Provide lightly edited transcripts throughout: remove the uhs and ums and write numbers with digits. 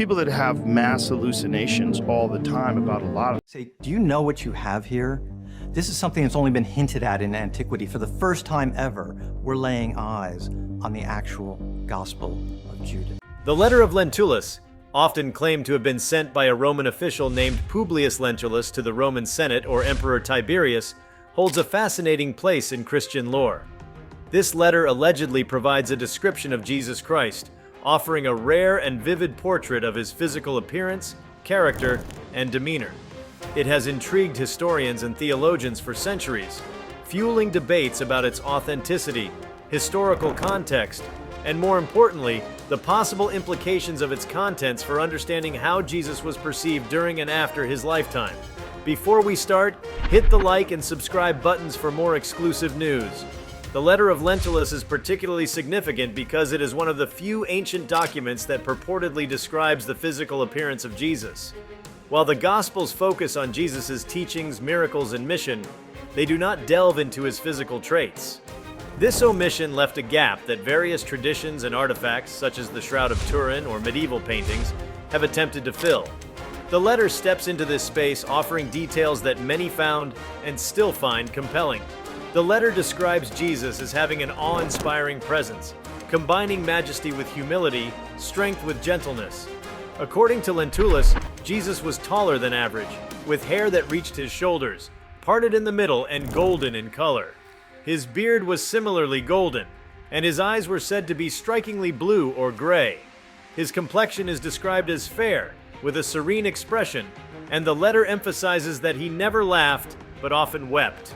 people that have mass hallucinations all the time about a lot of. Say, do you know what you have here? This is something that's only been hinted at in antiquity. For the first time ever, we're laying eyes on the actual Gospel of Judas. The Letter of Lentulus, often claimed to have been sent by a Roman official named Publius Lentulus to the Roman Senate or Emperor Tiberius, holds a fascinating place in Christian lore. This letter allegedly provides a description of Jesus Christ, offering a rare and vivid portrait of his physical appearance, character, and demeanor. It has intrigued historians and theologians for centuries, fueling debates about its authenticity, historical context, and more importantly, the possible implications of its contents for understanding how Jesus was perceived during and after his lifetime. Before we start, hit the like and subscribe buttons for more exclusive news. The Letter of Lentulus is particularly significant because it is one of the few ancient documents that purportedly describes the physical appearance of Jesus. While the Gospels focus on Jesus' teachings, miracles, and mission, they do not delve into his physical traits. This omission left a gap that various traditions and artifacts, such as the Shroud of Turin or medieval paintings, have attempted to fill. The letter steps into this space, offering details that many found and still find compelling. The letter describes Jesus as having an awe-inspiring presence, combining majesty with humility, strength with gentleness. According to Lentulus, Jesus was taller than average, with hair that reached his shoulders, parted in the middle and golden in color. His beard was similarly golden, and his eyes were said to be strikingly blue or gray. His complexion is described as fair, with a serene expression, and the letter emphasizes that he never laughed, but often wept.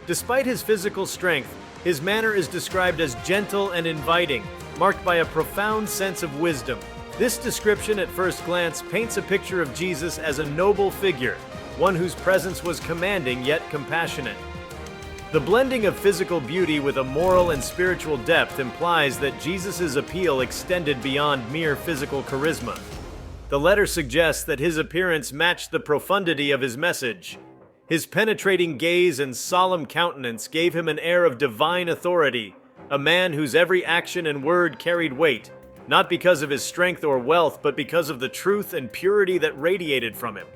Despite his physical strength, his manner is described as gentle and inviting, marked by a profound sense of wisdom. This description at first glance paints a picture of Jesus as a noble figure, one whose presence was commanding yet compassionate. The blending of physical beauty with a moral and spiritual depth implies that Jesus' appeal extended beyond mere physical charisma. The letter suggests that his appearance matched the profundity of his message. His penetrating gaze and solemn countenance gave him an air of divine authority, a man whose every action and word carried weight, not because of his strength or wealth, but because of the truth and purity that radiated from him.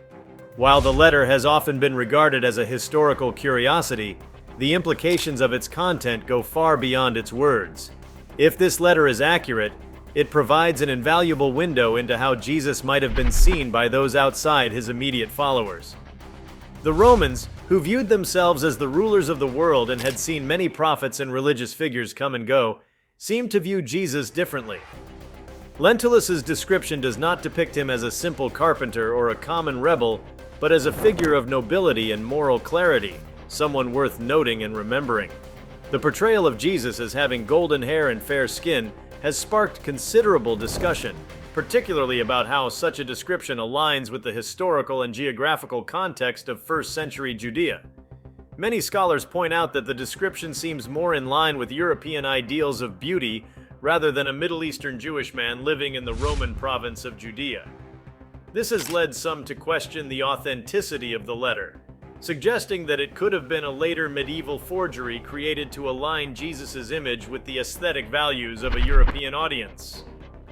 While the letter has often been regarded as a historical curiosity, the implications of its content go far beyond its words. If this letter is accurate, it provides an invaluable window into how Jesus might have been seen by those outside his immediate followers. The Romans, who viewed themselves as the rulers of the world and had seen many prophets and religious figures come and go, seemed to view Jesus differently. Lentulus's description does not depict him as a simple carpenter or a common rebel, but as a figure of nobility and moral clarity, someone worth noting and remembering. The portrayal of Jesus as having golden hair and fair skin has sparked considerable discussion, particularly about how such a description aligns with the historical and geographical context of first-century Judea. Many scholars point out that the description seems more in line with European ideals of beauty rather than a Middle Eastern Jewish man living in the Roman province of Judea. This has led some to question the authenticity of the letter, suggesting that it could have been a later medieval forgery created to align Jesus' image with the aesthetic values of a European audience.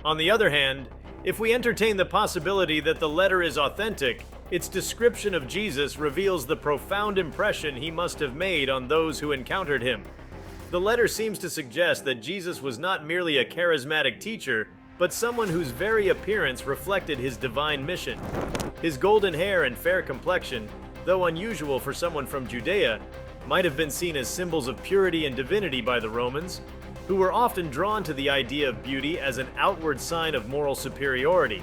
On the other hand, if we entertain the possibility that the letter is authentic, its description of Jesus reveals the profound impression he must have made on those who encountered him. The letter seems to suggest that Jesus was not merely a charismatic teacher, but someone whose very appearance reflected his divine mission. His golden hair and fair complexion, though unusual for someone from Judea, might have been seen as symbols of purity and divinity by the Romans, who were often drawn to the idea of beauty as an outward sign of moral superiority.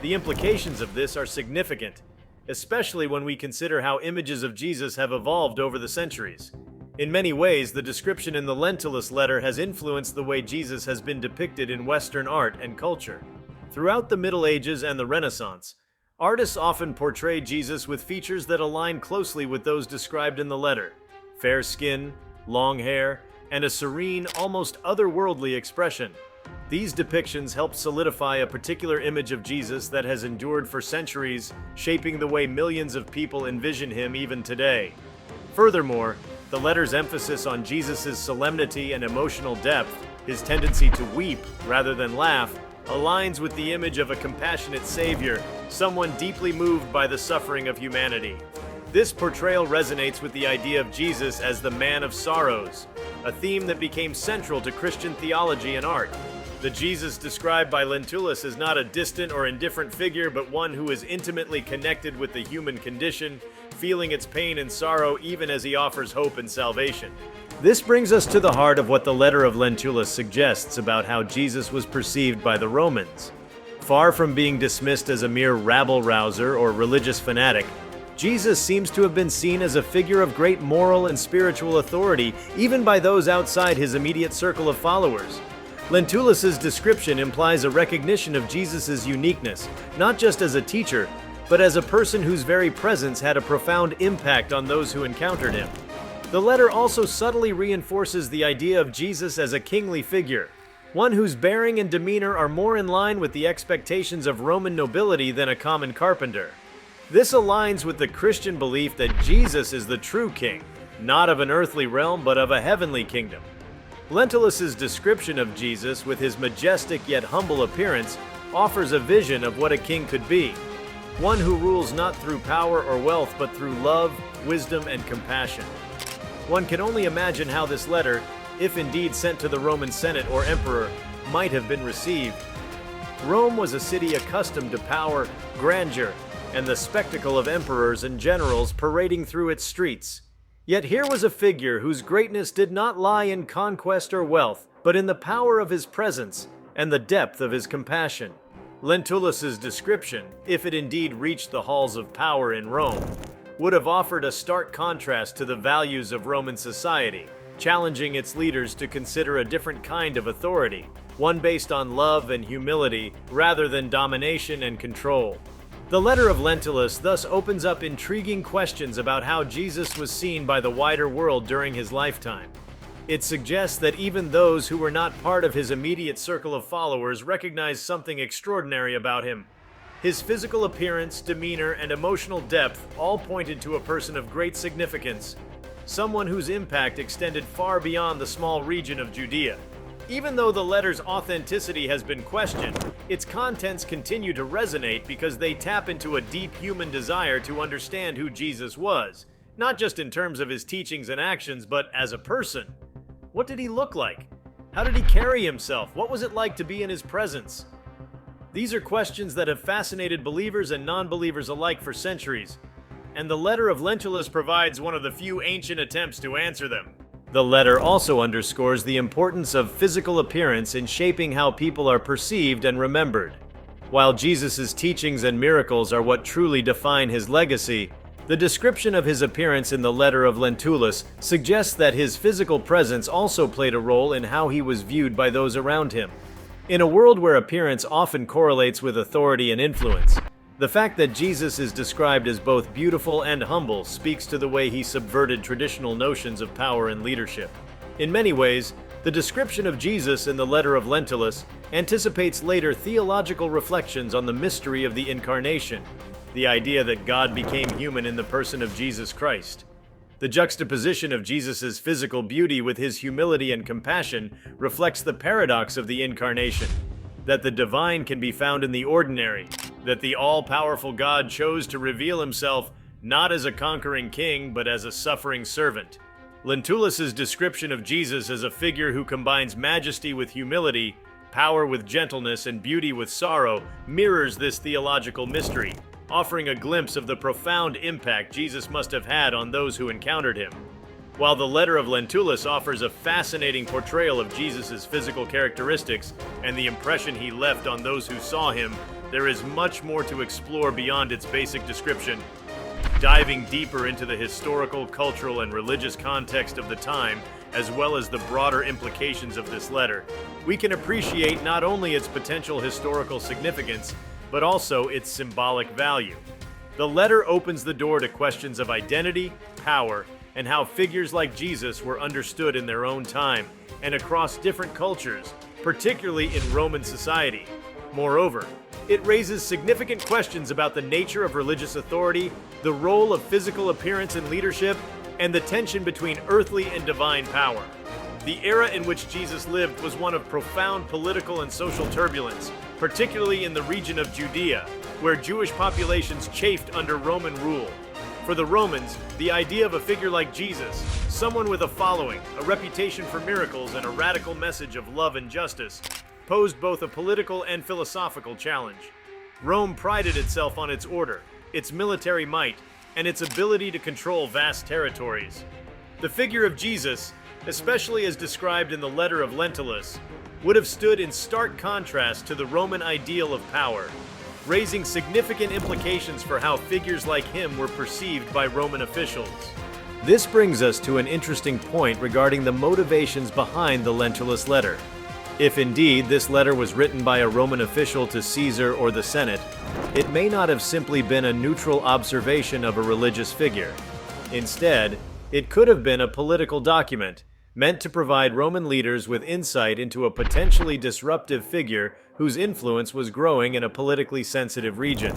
The implications of this are significant, especially when we consider how images of Jesus have evolved over the centuries. In many ways, the description in the Lentulus letter has influenced the way Jesus has been depicted in Western art and culture. Throughout the Middle Ages and the Renaissance, artists often portrayed Jesus with features that align closely with those described in the letter: fair skin, long hair, and a serene, almost otherworldly expression. These depictions help solidify a particular image of Jesus that has endured for centuries, shaping the way millions of people envision him even today. Furthermore, the letter's emphasis on Jesus' solemnity and emotional depth, his tendency to weep rather than laugh, aligns with the image of a compassionate savior, someone deeply moved by the suffering of humanity. This portrayal resonates with the idea of Jesus as the man of sorrows, a theme that became central to Christian theology and art. The Jesus described by Lentulus is not a distant or indifferent figure, but one who is intimately connected with the human condition, feeling its pain and sorrow even as he offers hope and salvation. This brings us to the heart of what the Letter of Lentulus suggests about how Jesus was perceived by the Romans. Far from being dismissed as a mere rabble-rouser or religious fanatic, Jesus seems to have been seen as a figure of great moral and spiritual authority, even by those outside his immediate circle of followers. Lentulus's description implies a recognition of Jesus' uniqueness, not just as a teacher, but as a person whose very presence had a profound impact on those who encountered him. The letter also subtly reinforces the idea of Jesus as a kingly figure, one whose bearing and demeanor are more in line with the expectations of Roman nobility than a common carpenter. This aligns with the Christian belief that Jesus is the true king, not of an earthly realm but of a heavenly kingdom. Lentulus's description of Jesus, with his majestic yet humble appearance, offers a vision of what a king could be, one who rules not through power or wealth but through love, wisdom, and compassion. One can only imagine how this letter, if indeed sent to the Roman Senate or emperor, might have been received. Rome was a city accustomed to power, grandeur, and the spectacle of emperors and generals parading through its streets. Yet here was a figure whose greatness did not lie in conquest or wealth, but in the power of his presence and the depth of his compassion. Lentulus's description, if it indeed reached the halls of power in Rome, would have offered a stark contrast to the values of Roman society, challenging its leaders to consider a different kind of authority, one based on love and humility rather than domination and control. The Letter of Lentulus thus opens up intriguing questions about how Jesus was seen by the wider world during his lifetime. It suggests that even those who were not part of his immediate circle of followers recognized something extraordinary about him. His physical appearance, demeanor, and emotional depth all pointed to a person of great significance, someone whose impact extended far beyond the small region of Judea. Even though the letter's authenticity has been questioned, its contents continue to resonate because they tap into a deep human desire to understand who Jesus was, not just in terms of his teachings and actions, but as a person. What did he look like? How did he carry himself? What was it like to be in his presence? These are questions that have fascinated believers and non-believers alike for centuries, and the Letter of Lentulus provides one of the few ancient attempts to answer them. The letter also underscores the importance of physical appearance in shaping how people are perceived and remembered. While Jesus' teachings and miracles are what truly define his legacy, the description of his appearance in the Letter of Lentulus suggests that his physical presence also played a role in how he was viewed by those around him. In a world where appearance often correlates with authority and influence, the fact that Jesus is described as both beautiful and humble speaks to the way he subverted traditional notions of power and leadership. In many ways, the description of Jesus in the Letter of Lentulus anticipates later theological reflections on the mystery of the Incarnation, the idea that God became human in the person of Jesus Christ. The juxtaposition of Jesus' physical beauty with his humility and compassion reflects the paradox of the Incarnation, that the divine can be found in the ordinary, that the all-powerful God chose to reveal himself not as a conquering king, but as a suffering servant. Lentulus's description of Jesus as a figure who combines majesty with humility, power with gentleness, and beauty with sorrow mirrors this theological mystery, offering a glimpse of the profound impact Jesus must have had on those who encountered him. While the Letter of Lentulus offers a fascinating portrayal of Jesus' physical characteristics and the impression he left on those who saw him, there is much more to explore beyond its basic description. Diving deeper into the historical, cultural, and religious context of the time, as well as the broader implications of this letter, we can appreciate not only its potential historical significance, but also its symbolic value. The letter opens the door to questions of identity, power, and how figures like Jesus were understood in their own time and across different cultures, particularly in Roman society. Moreover, it raises significant questions about the nature of religious authority, the role of physical appearance in leadership, and the tension between earthly and divine power. The era in which Jesus lived was one of profound political and social turbulence, particularly in the region of Judea, where Jewish populations chafed under Roman rule. For the Romans, the idea of a figure like Jesus, someone with a following, a reputation for miracles, and a radical message of love and justice, posed both a political and philosophical challenge. Rome prided itself on its order, its military might, and its ability to control vast territories. The figure of Jesus, especially as described in the Letter of Lentulus, would have stood in stark contrast to the Roman ideal of power, raising significant implications for how figures like him were perceived by Roman officials. This brings us to an interesting point regarding the motivations behind the Lentulus letter. If indeed this letter was written by a Roman official to Caesar or the Senate, it may not have simply been a neutral observation of a religious figure. Instead, it could have been a political document, meant to provide Roman leaders with insight into a potentially disruptive figure whose influence was growing in a politically sensitive region.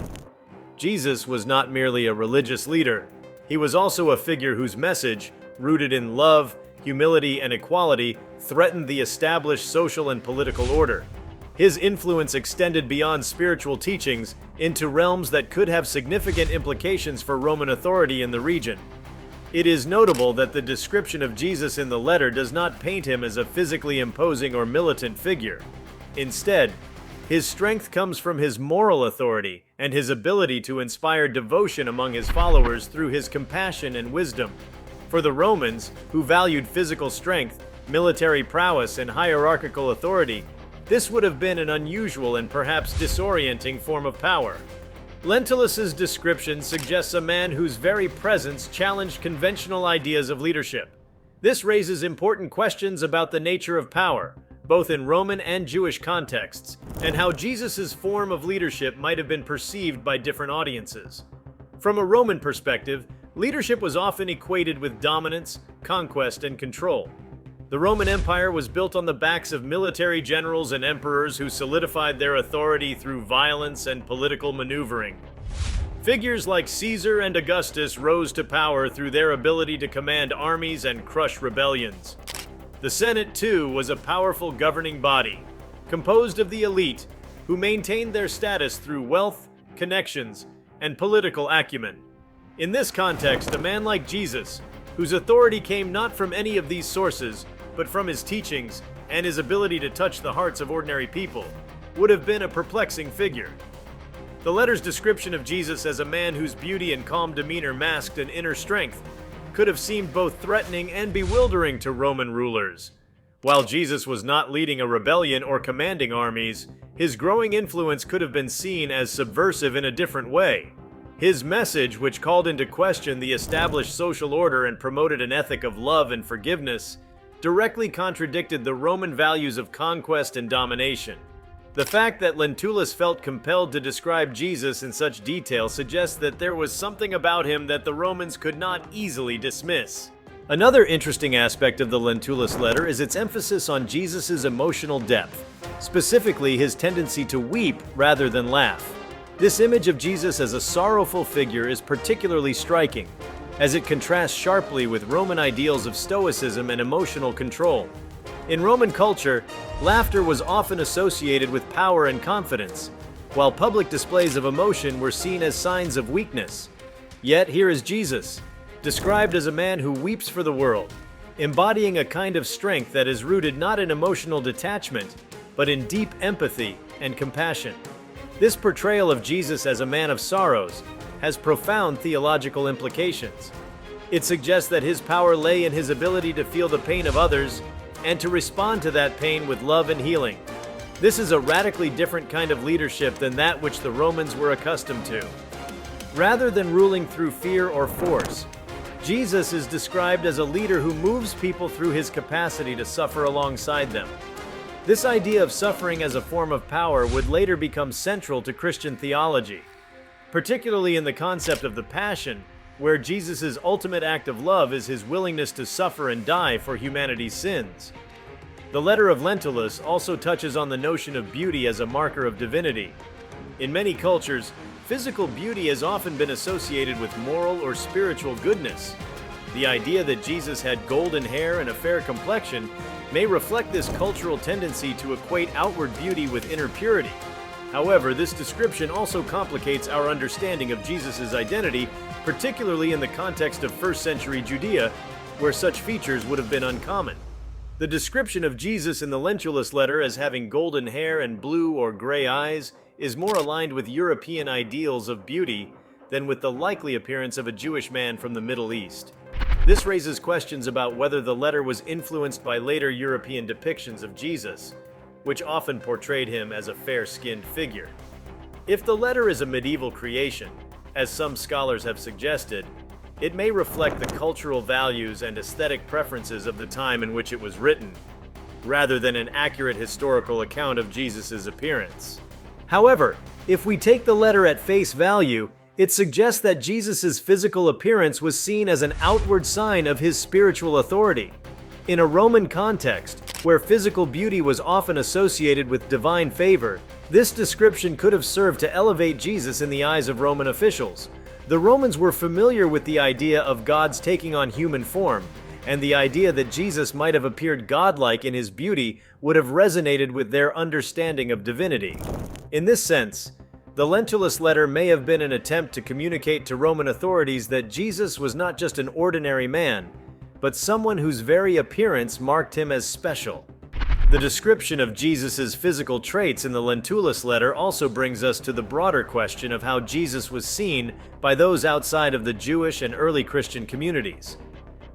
Jesus was not merely a religious leader. He was also a figure whose message, rooted in love, humility, and equality, threatened the established social and political order. His influence extended beyond spiritual teachings into realms that could have significant implications for Roman authority in the region. It is notable that the description of Jesus in the letter does not paint him as a physically imposing or militant figure. Instead, his strength comes from his moral authority and his ability to inspire devotion among his followers through his compassion and wisdom. For the Romans, who valued physical strength, military prowess, and hierarchical authority, this would have been an unusual and perhaps disorienting form of power. Lentulus's description suggests a man whose very presence challenged conventional ideas of leadership. This raises important questions about the nature of power, both in Roman and Jewish contexts, and how Jesus' form of leadership might have been perceived by different audiences. From a Roman perspective, leadership was often equated with dominance, conquest, and control. The Roman Empire was built on the backs of military generals and emperors who solidified their authority through violence and political maneuvering. Figures like Caesar and Augustus rose to power through their ability to command armies and crush rebellions. The Senate, too, was a powerful governing body, composed of the elite, who maintained their status through wealth, connections, and political acumen. In this context, a man like Jesus, whose authority came not from any of these sources, but from his teachings and his ability to touch the hearts of ordinary people, would have been a perplexing figure. The letter's description of Jesus as a man whose beauty and calm demeanor masked an inner strength could have seemed both threatening and bewildering to Roman rulers. While Jesus was not leading a rebellion or commanding armies, his growing influence could have been seen as subversive in a different way. His message, which called into question the established social order and promoted an ethic of love and forgiveness, directly contradicted the Roman values of conquest and domination. The fact that Lentulus felt compelled to describe Jesus in such detail suggests that there was something about him that the Romans could not easily dismiss. Another interesting aspect of the Lentulus letter is its emphasis on Jesus' emotional depth, specifically his tendency to weep rather than laugh. This image of Jesus as a sorrowful figure is particularly striking, as it contrasts sharply with Roman ideals of stoicism and emotional control. In Roman culture, laughter was often associated with power and confidence, while public displays of emotion were seen as signs of weakness. Yet here is Jesus, described as a man who weeps for the world, embodying a kind of strength that is rooted not in emotional detachment, but in deep empathy and compassion. This portrayal of Jesus as a man of sorrows has profound theological implications. It suggests that his power lay in his ability to feel the pain of others and to respond to that pain with love and healing. This is a radically different kind of leadership than that which the Romans were accustomed to. Rather than ruling through fear or force, Jesus is described as a leader who moves people through his capacity to suffer alongside them. This idea of suffering as a form of power would later become central to Christian theology, particularly in the concept of the Passion, where Jesus' ultimate act of love is his willingness to suffer and die for humanity's sins. The Letter of Lentulus also touches on the notion of beauty as a marker of divinity. In many cultures, physical beauty has often been associated with moral or spiritual goodness. The idea that Jesus had golden hair and a fair complexion may reflect this cultural tendency to equate outward beauty with inner purity. However, this description also complicates our understanding of Jesus' identity, particularly in the context of first-century Judea, where such features would have been uncommon. The description of Jesus in the Lentulus letter as having golden hair and blue or gray eyes is more aligned with European ideals of beauty than with the likely appearance of a Jewish man from the Middle East. This raises questions about whether the letter was influenced by later European depictions of Jesus, which often portrayed him as a fair-skinned figure. If the letter is a medieval creation, as some scholars have suggested, it may reflect the cultural values and aesthetic preferences of the time in which it was written, rather than an accurate historical account of Jesus' appearance. However, if we take the letter at face value, it suggests that Jesus' physical appearance was seen as an outward sign of his spiritual authority. In a Roman context, where physical beauty was often associated with divine favor, this description could have served to elevate Jesus in the eyes of Roman officials. The Romans were familiar with the idea of gods taking on human form, and the idea that Jesus might have appeared godlike in his beauty would have resonated with their understanding of divinity. In this sense, the Lentulus letter may have been an attempt to communicate to Roman authorities that Jesus was not just an ordinary man, but someone whose very appearance marked him as special. The description of Jesus' physical traits in the Lentulus letter also brings us to the broader question of how Jesus was seen by those outside of the Jewish and early Christian communities.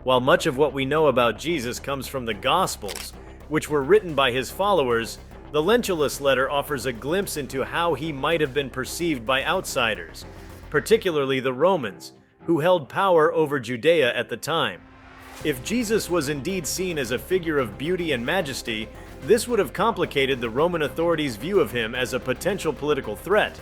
While much of what we know about Jesus comes from the Gospels, which were written by his followers, the Lentulus letter offers a glimpse into how he might have been perceived by outsiders, particularly the Romans, who held power over Judea at the time. If Jesus was indeed seen as a figure of beauty and majesty, this would have complicated the Roman authorities' view of him as a potential political threat.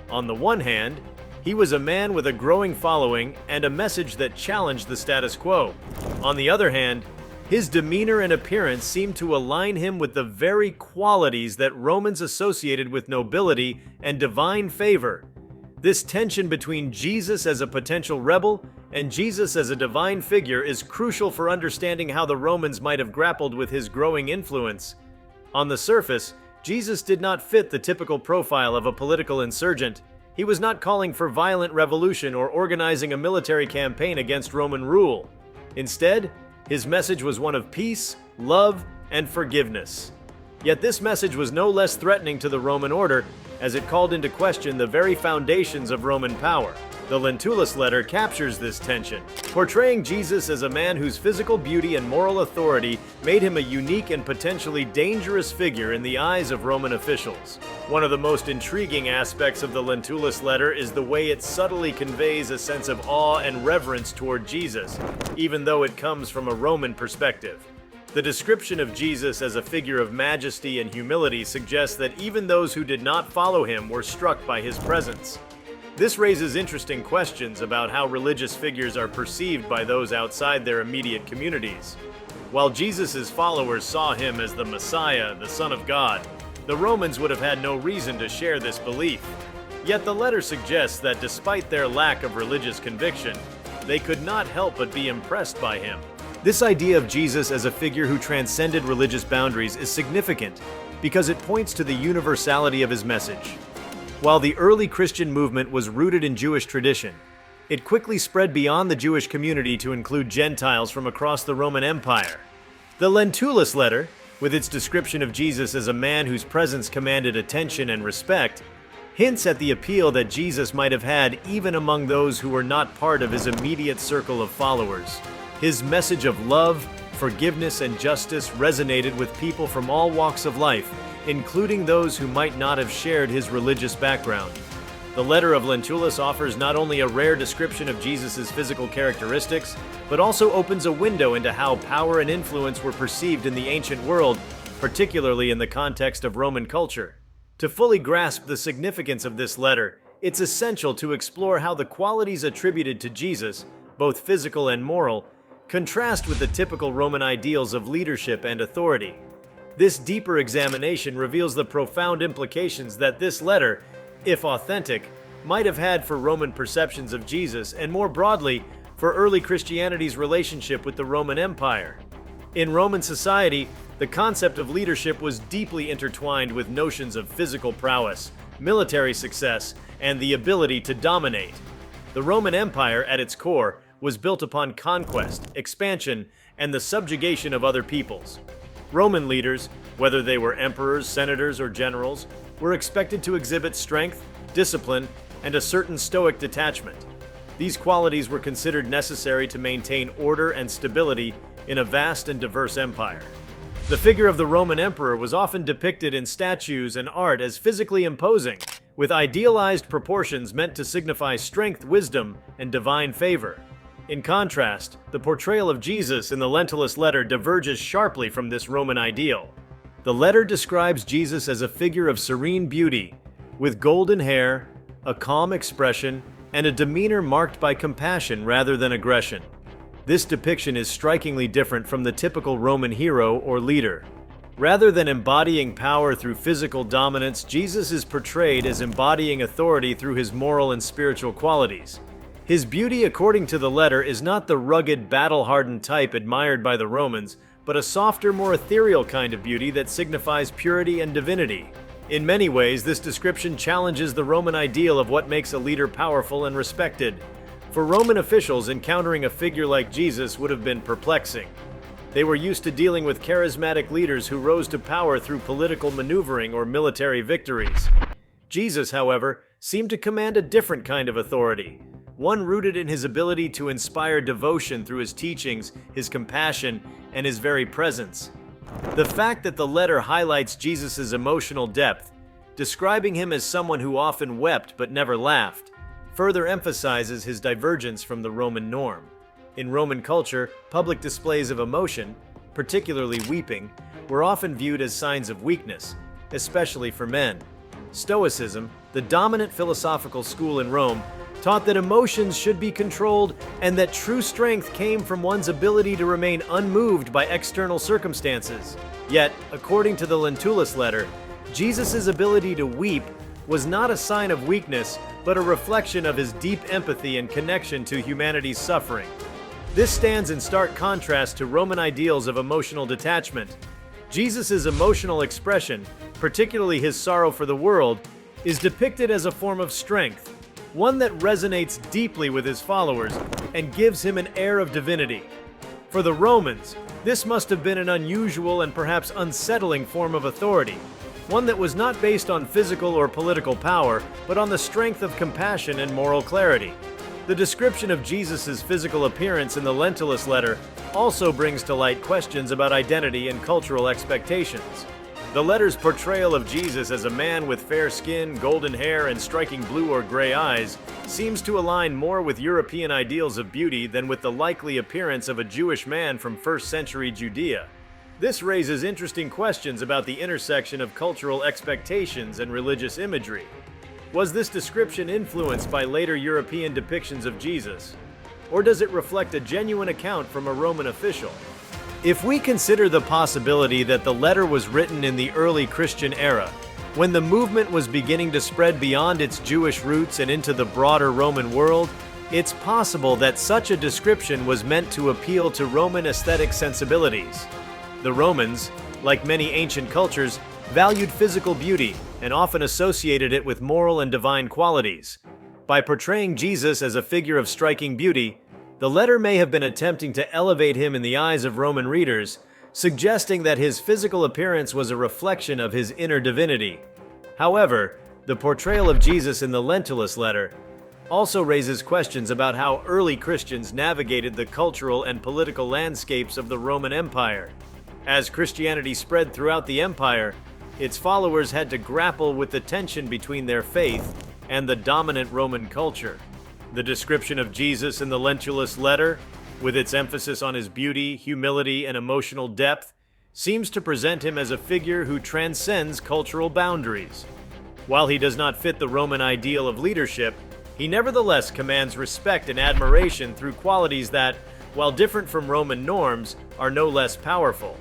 On the one hand, he was a man with a growing following and a message that challenged the status quo. On the other hand, his demeanor and appearance seemed to align him with the very qualities that Romans associated with nobility and divine favor. This tension between Jesus as a potential rebel and Jesus as a divine figure is crucial for understanding how the Romans might have grappled with his growing influence. On the surface, Jesus did not fit the typical profile of a political insurgent. He was not calling for violent revolution or organizing a military campaign against Roman rule. Instead, his message was one of peace, love, and forgiveness. Yet this message was no less threatening to the Roman order, as it called into question the very foundations of Roman power. The Lentulus letter captures this tension, portraying Jesus as a man whose physical beauty and moral authority made him a unique and potentially dangerous figure in the eyes of Roman officials. One of the most intriguing aspects of the Lentulus letter is the way it subtly conveys a sense of awe and reverence toward Jesus, even though it comes from a Roman perspective. The description of Jesus as a figure of majesty and humility suggests that even those who did not follow him were struck by his presence. This raises interesting questions about how religious figures are perceived by those outside their immediate communities. While Jesus' followers saw him as the Messiah, the Son of God, the Romans would have had no reason to share this belief. Yet the letter suggests that despite their lack of religious conviction, they could not help but be impressed by him. This idea of Jesus as a figure who transcended religious boundaries is significant because it points to the universality of his message. While the early Christian movement was rooted in Jewish tradition, it quickly spread beyond the Jewish community to include Gentiles from across the Roman Empire. The Lentulus letter, with its description of Jesus as a man whose presence commanded attention and respect, hints at the appeal that Jesus might have had even among those who were not part of his immediate circle of followers. His message of love, forgiveness, and justice resonated with people from all walks of life, including those who might not have shared his religious background. The Letter of Lentulus offers not only a rare description of Jesus' physical characteristics, but also opens a window into how power and influence were perceived in the ancient world, particularly in the context of Roman culture. To fully grasp the significance of this letter, it's essential to explore how the qualities attributed to Jesus, both physical and moral, contrast with the typical Roman ideals of leadership and authority. This deeper examination reveals the profound implications that this letter, if authentic, might have had for Roman perceptions of Jesus and more broadly, for early Christianity's relationship with the Roman Empire. In Roman society, the concept of leadership was deeply intertwined with notions of physical prowess, military success, and the ability to dominate. The Roman Empire, at its core, was built upon conquest, expansion, and the subjugation of other peoples. Roman leaders, whether they were emperors, senators, or generals, were expected to exhibit strength, discipline, and a certain stoic detachment. These qualities were considered necessary to maintain order and stability in a vast and diverse empire. The figure of the Roman emperor was often depicted in statues and art as physically imposing, with idealized proportions meant to signify strength, wisdom, and divine favor. In contrast, the portrayal of Jesus in the Lentulus letter diverges sharply from this Roman ideal. The letter describes Jesus as a figure of serene beauty, with golden hair, a calm expression, and a demeanor marked by compassion rather than aggression. This depiction is strikingly different from the typical Roman hero or leader. Rather than embodying power through physical dominance, Jesus is portrayed as embodying authority through his moral and spiritual qualities. His beauty, according to the letter, is not the rugged, battle-hardened type admired by the Romans, but a softer, more ethereal kind of beauty that signifies purity and divinity. In many ways, this description challenges the Roman ideal of what makes a leader powerful and respected. For Roman officials, encountering a figure like Jesus would have been perplexing. They were used to dealing with charismatic leaders who rose to power through political maneuvering or military victories. Jesus, however, seemed to command a different kind of authority, one rooted in his ability to inspire devotion through his teachings, his compassion, and his very presence. The fact that the letter highlights Jesus' emotional depth, describing him as someone who often wept but never laughed, further emphasizes his divergence from the Roman norm. In Roman culture, public displays of emotion, particularly weeping, were often viewed as signs of weakness, especially for men. Stoicism, the dominant philosophical school in Rome, taught that emotions should be controlled and that true strength came from one's ability to remain unmoved by external circumstances. Yet, according to the Lentulus letter, Jesus' ability to weep was not a sign of weakness, but a reflection of his deep empathy and connection to humanity's suffering. This stands in stark contrast to Roman ideals of emotional detachment. Jesus' emotional expression, particularly his sorrow for the world, is depicted as a form of strength, one that resonates deeply with his followers and gives him an air of divinity. For the Romans, this must have been an unusual and perhaps unsettling form of authority, one that was not based on physical or political power, but on the strength of compassion and moral clarity. The description of Jesus' physical appearance in the Lentulus letter also brings to light questions about identity and cultural expectations. The letter's portrayal of Jesus as a man with fair skin, golden hair, and striking blue or gray eyes seems to align more with European ideals of beauty than with the likely appearance of a Jewish man from 1st century Judea. This raises interesting questions about the intersection of cultural expectations and religious imagery. Was this description influenced by later European depictions of Jesus? Or does it reflect a genuine account from a Roman official? If we consider the possibility that the letter was written in the early Christian era, when the movement was beginning to spread beyond its Jewish roots and into the broader Roman world, it's possible that such a description was meant to appeal to Roman aesthetic sensibilities. The Romans, like many ancient cultures, valued physical beauty and often associated it with moral and divine qualities. By portraying Jesus as a figure of striking beauty, the letter may have been attempting to elevate him in the eyes of Roman readers, suggesting that his physical appearance was a reflection of his inner divinity. However, the portrayal of Jesus in the Lentulus letter also raises questions about how early Christians navigated the cultural and political landscapes of the Roman Empire. As Christianity spread throughout the empire, its followers had to grapple with the tension between their faith and the dominant Roman culture. The description of Jesus in the Lentulus letter, with its emphasis on his beauty, humility, and emotional depth, seems to present him as a figure who transcends cultural boundaries. While he does not fit the Roman ideal of leadership, he nevertheless commands respect and admiration through qualities that, while different from Roman norms, are no less powerful.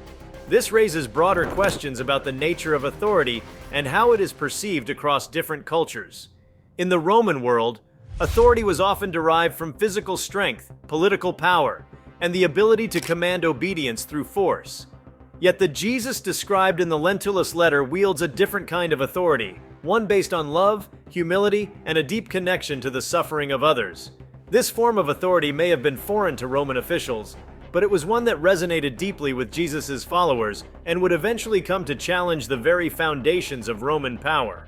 This raises broader questions about the nature of authority and how it is perceived across different cultures. In the Roman world, authority was often derived from physical strength, political power, and the ability to command obedience through force. Yet the Jesus described in the Lentulus letter wields a different kind of authority, one based on love, humility, and a deep connection to the suffering of others. This form of authority may have been foreign to Roman officials, but it was one that resonated deeply with Jesus' followers and would eventually come to challenge the very foundations of Roman power.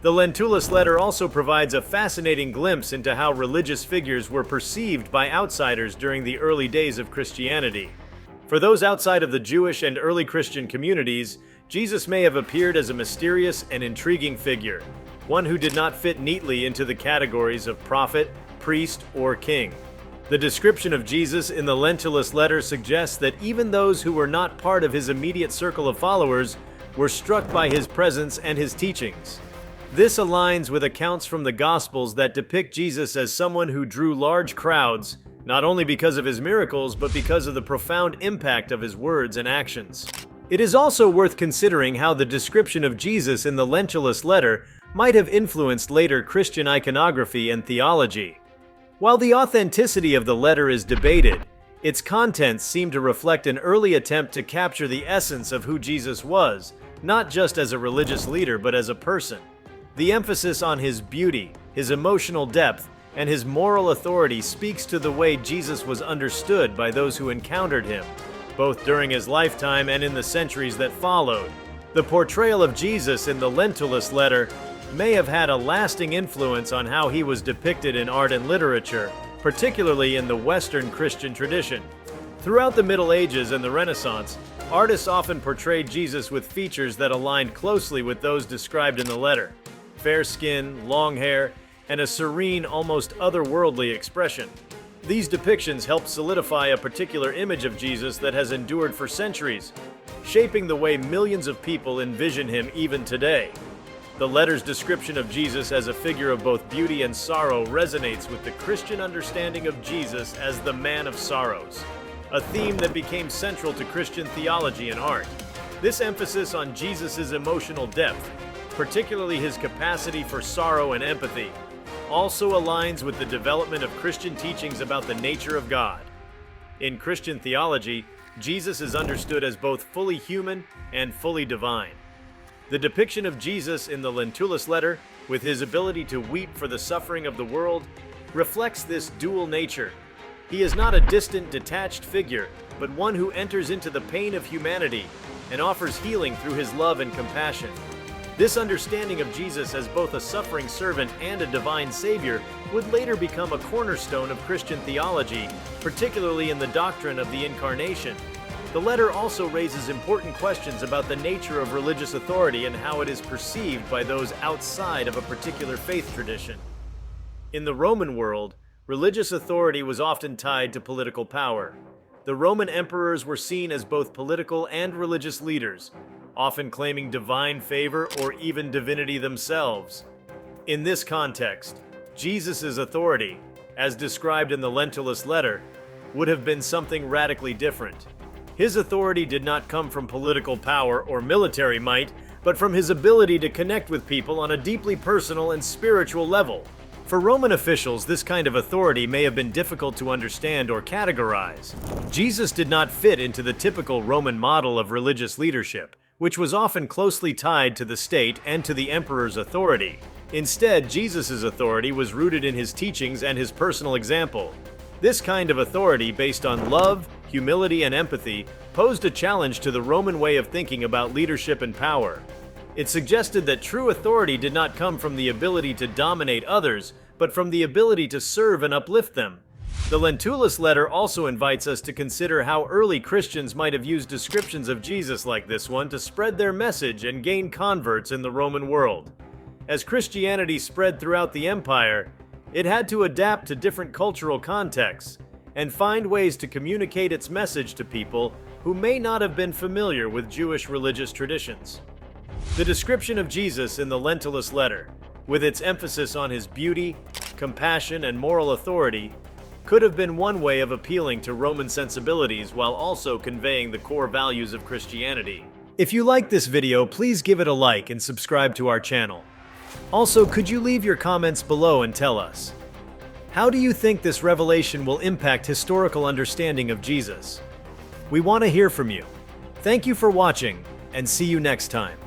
The Lentulus letter also provides a fascinating glimpse into how religious figures were perceived by outsiders during the early days of Christianity. For those outside of the Jewish and early Christian communities, Jesus may have appeared as a mysterious and intriguing figure, one who did not fit neatly into the categories of prophet, priest, or king. The description of Jesus in the Lentulus letter suggests that even those who were not part of his immediate circle of followers were struck by his presence and his teachings. This aligns with accounts from the Gospels that depict Jesus as someone who drew large crowds, not only because of his miracles, but because of the profound impact of his words and actions. It is also worth considering how the description of Jesus in the Lentulus letter might have influenced later Christian iconography and theology. While the authenticity of the letter is debated, its contents seem to reflect an early attempt to capture the essence of who Jesus was, not just as a religious leader but as a person. The emphasis on his beauty, his emotional depth, and his moral authority speaks to the way Jesus was understood by those who encountered him, both during his lifetime and in the centuries that followed. The portrayal of Jesus in the Lentulus letter may have had a lasting influence on how he was depicted in art and literature, particularly in the Western Christian tradition. Throughout the Middle Ages and the Renaissance, artists often portrayed Jesus with features that aligned closely with those described in the letter: fair skin, long hair, and a serene, almost otherworldly expression. These depictions helped solidify a particular image of Jesus that has endured for centuries, shaping the way millions of people envision him even today. The letter's description of Jesus as a figure of both beauty and sorrow resonates with the Christian understanding of Jesus as the man of sorrows, a theme that became central to Christian theology and art. This emphasis on Jesus' emotional depth, particularly his capacity for sorrow and empathy, also aligns with the development of Christian teachings about the nature of God. In Christian theology, Jesus is understood as both fully human and fully divine. The depiction of Jesus in the Lentulus letter, with his ability to weep for the suffering of the world, reflects this dual nature. He is not a distant, detached figure, but one who enters into the pain of humanity and offers healing through his love and compassion. This understanding of Jesus as both a suffering servant and a divine savior would later become a cornerstone of Christian theology, particularly in the doctrine of the Incarnation. The letter also raises important questions about the nature of religious authority and how it is perceived by those outside of a particular faith tradition. In the Roman world, religious authority was often tied to political power. The Roman emperors were seen as both political and religious leaders, often claiming divine favor or even divinity themselves. In this context, Jesus' authority, as described in the Lentulus letter, would have been something radically different. His authority did not come from political power or military might, but from his ability to connect with people on a deeply personal and spiritual level. For Roman officials, this kind of authority may have been difficult to understand or categorize. Jesus did not fit into the typical Roman model of religious leadership, which was often closely tied to the state and to the emperor's authority. Instead, Jesus' authority was rooted in his teachings and his personal example. This kind of authority, based on love, humility, and empathy, posed a challenge to the Roman way of thinking about leadership and power. It suggested that true authority did not come from the ability to dominate others, but from the ability to serve and uplift them. The Lentulus letter also invites us to consider how early Christians might have used descriptions of Jesus like this one to spread their message and gain converts in the Roman world. As Christianity spread throughout the empire, it had to adapt to different cultural contexts and find ways to communicate its message to people who may not have been familiar with Jewish religious traditions. The description of Jesus in the Lentulus letter, with its emphasis on his beauty, compassion, and moral authority, could have been one way of appealing to Roman sensibilities while also conveying the core values of Christianity. If you liked this video, please give it a like and subscribe to our channel. Also, could you leave your comments below and tell us, how do you think this revelation will impact historical understanding of Jesus? We want to hear from you. Thank you for watching, and see you next time.